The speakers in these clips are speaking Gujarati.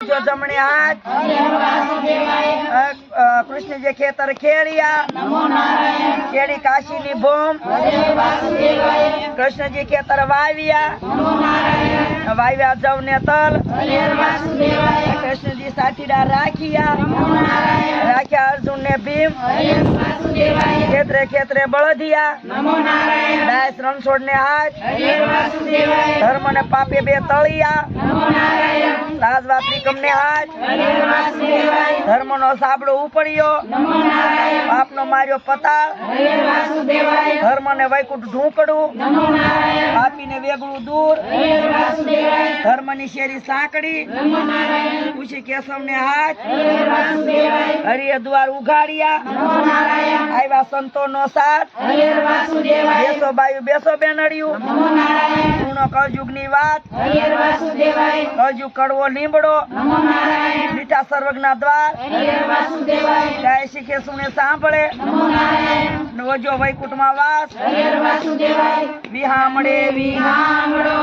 જો જમણે હાથ કૃષ્ણજી ખેતર ખેડિયા ખેડી કાશીની ભૂમ કૃષ્ણજી ખેતર વાવ્યા જવ ને તલ કૃષ્ણજી સાથીડા રાખ્યા અર્જુન ને ભીમ ખેતરે ખેતરે બળદિયા દાસ રણછોડ ને હાથ ધર્મ ને પાપે બે તળિયા રાજવા ત્રિકમ ને હાથ ધર્મ નો સાબડો ઉપડ્યો પાપ નો માર્યો પતાળ ધર્મ ને વૈકુંઠ ઢૂંકડું પાપી ને વેગળું દૂર ધર્મ ની શેરી સાંકડી ખુશી કેશવ ને હાથ હરિય દ્વાર ઉઘાડ્યા આવ્યા સંતો નો સાથ બેસો બાયુ બેસો બેનડિયું સુનો કળજુગ ની વાત કળજુગ કડવો લીમડો મીઠા સર્વગ ના દ્વાર જય શીખે સુને સાંભળે વજો વૈકુંઠ માં વાસ વિહામડે વિહામડો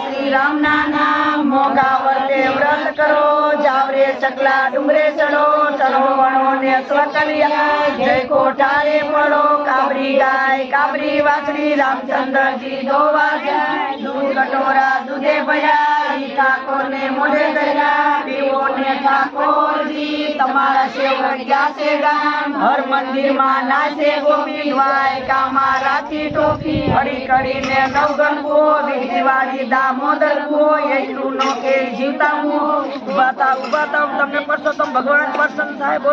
શ્રી રામ ના નામ મોગા વર્તે વ્રત કરો જાવરે ચકલા ડુંગરે ચડો ચલો વણો ને સ્વકલિયા જય કોઠારે પડો કાબરી ગાય કાબરી વાછડી રામચંદ્રજી ધોવા જાય દૂધ કટોરા દૂધે ભર્યા ઠાકોર ને મોઢે દયા પીવો ને ઠાકોરજી તમારા સેવક ગયા છે ગામ હર મંદિર માં નાચે ગોપી વાય કામા રાખી ટોપી હળી કડી ને નવગણકો દિવાળી દામોદર કો એટલું નો કે જીવતા હું ઉભા થાવ તમને પરસોત્તમ ભગવાન પ્રસન્ન થાય. બોલો.